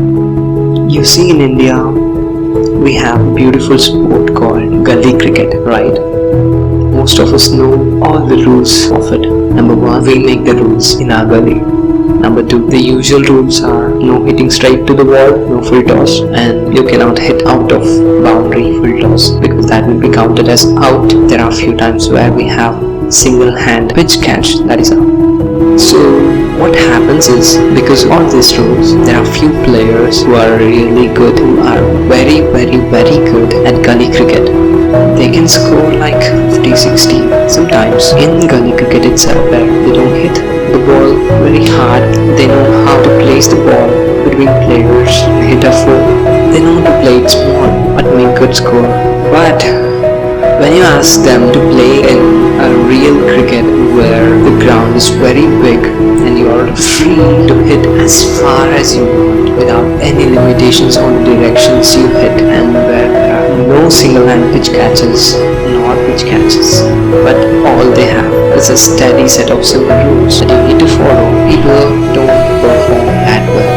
You see, in India, we have a beautiful sport called gully cricket, right? Most of us know all the rules of it. Number one, we make the rules in our gully. Number two, the usual rules are no hitting straight to the wall, no full toss, and you cannot hit out of boundary full toss because that will be counted as out. There are a few times where we have single hand pitch catch, that is out. So what happens is, because of all these rules, there are few players who are really good, who are very good at gully cricket. They can score like 50-60 sometimes in gully cricket itself, where they don't hit the ball very hard. They know how to place the ball between players, hit a four. They know how to play it small but make good score. But when you ask them to play in a real cricket where the ground is very big and you are free to hit as far as you want without any limitations on the directions you hit, and where there are no single hand pitch catches, not pitch catches, but all they have is a steady set of simple rules that you need to follow, people don't perform that well.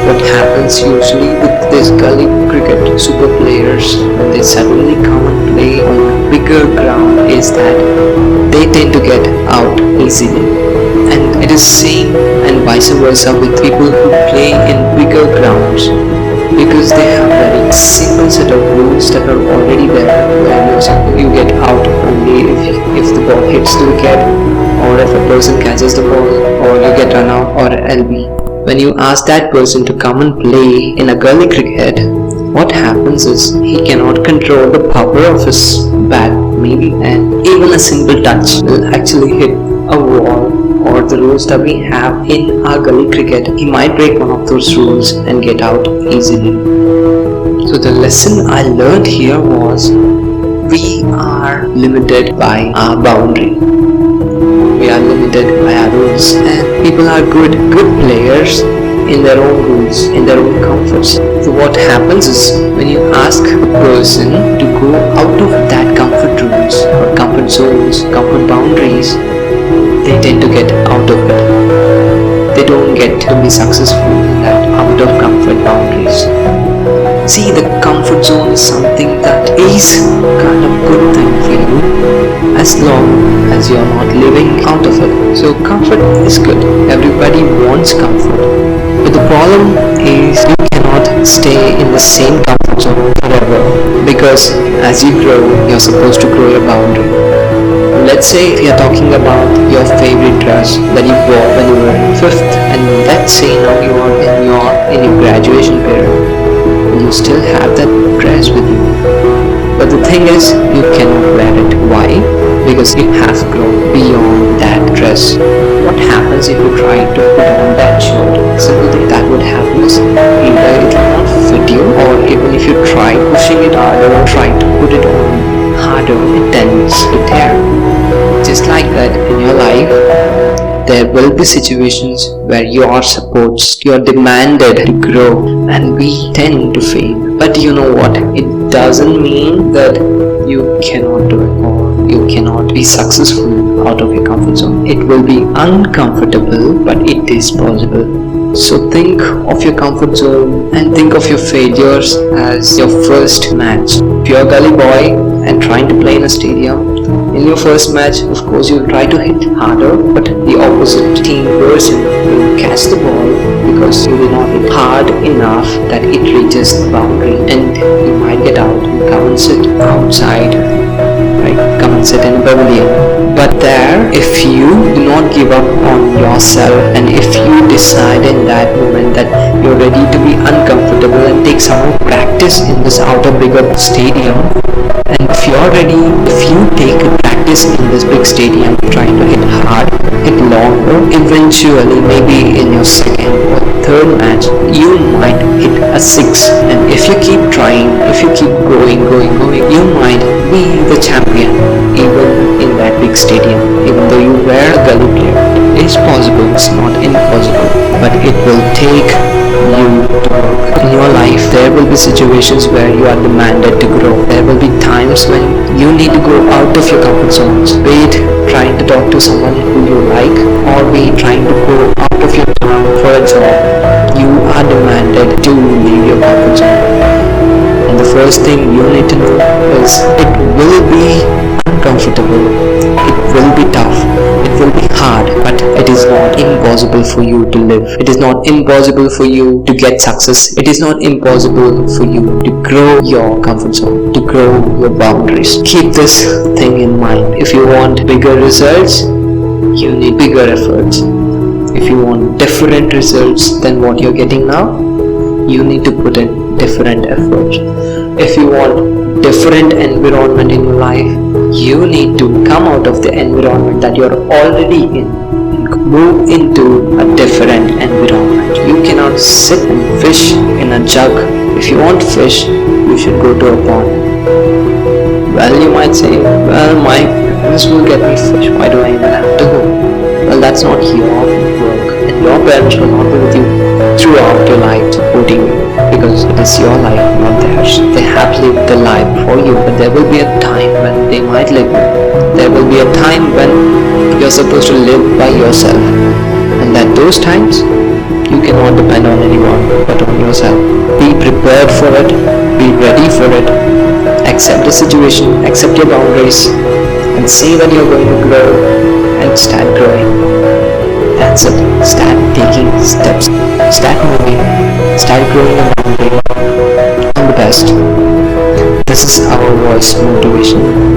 What happens usually with this gully cricket super players when they suddenly come and play on bigger ground is that they tend to get out easily, and it is same and vice versa with people who play in bigger grounds, because they have very simple set of rules that are already there, where you get out only if the ball hits the wicket, or if a person catches the ball, or you get run out or LB. When you ask that person to come and play in a gully cricket, what happens is he cannot control the power of his bat maybe, and even a simple touch will actually hit a wall or the rules that we have in our gully cricket. He might break one of those rules and get out easily. So the lesson I learned here was, we are limited by our boundary. We are limited by our rules, and people are good players in their own rules, in their own comforts. So what happens is, when you ask a person to go out of that comfort rules or comfort zones, comfort boundaries, they tend to get out of it. They don't get to be successful in that out of comfort boundaries. See, the comfort zone is something that is kind of good thing for you as long as you're not living out of it. So comfort is good. Everybody wants comfort. But the problem is, you cannot stay in the same comfort zone forever, because as you grow, you're supposed to grow your boundary. Let's say if you're talking about your favorite dress that you bought when you were in 5th, and let's say now you are in your graduation period. You still have that dress with you, but the thing is, you cannot wear it. Why? Because you have grown beyond that dress. What happens if you try to put on that shirt? Simple thing that would happen is, either it will not fit you, or even if you try pushing it harder or trying to put it on harder, it tends to tear. Just like that in your life, there will be situations where you are demanded to grow, and we tend to fail. But you know what? It doesn't mean that you cannot do it, or you cannot be successful out of your comfort zone. It will be uncomfortable, but it is possible. So think of your comfort zone and think of your failures as your first match. If you're a gully boy and trying to play in a stadium, in your first match, of course, you'll try to hit harder, but the opposite team person will catch the ball because you will not hit hard enough that it reaches the boundary, and you might get out and come and sit outside, right? Come and sit in a pavilion. But there, if you do not give up on yourself, and if you decide in that moment that you're ready to be uncomfortable and take some more practice in this outer bigger stadium, and if you're ready, if you take a practice in this big stadium, trying to hit hard, hit longer, eventually maybe in your second or third match, you might hit a 6. And if you keep trying, if you keep going, you might be the champion even in that big stadium, even though you were a gully player. It's possible, it's not impossible, but it will take you to work. In your life, there will be situations where you are demanded to grow. There will be times when you need to go out of your comfort zones, be it trying to talk to someone who you like, or be it trying to go out of your town for a job. You are demanded to because it will be uncomfortable, it will be tough, it will be hard, but it is not impossible for you to live. It is not impossible for you to get success. It is not impossible for you to grow your comfort zone, to grow your boundaries. Keep this thing in mind. If you want bigger results, you need bigger efforts. If you want different results than what you're getting now, you need to put in different efforts. If you want different environment in your life, you need to come out of the environment that you're already in and move into a different environment. You cannot sit and fish in a jug. If you want fish, you should go to a pond. Well, you might say, well, my parents will get me fish, why do I even have to go? Well, that's not your work, and your parents will not be with you throughout your life supporting you, because it is your life, not theirs. They have lived the life for you, but there will be a time when they might live you. There will be a time when you're supposed to live by yourself, and at those times, you cannot depend on anyone but on yourself. Be prepared for it, be ready for it, accept the situation, accept your boundaries, and say that you're going to grow, and start growing. That's it. Start taking steps, start moving, start growing a boundary. All the best. This is our voice motivation.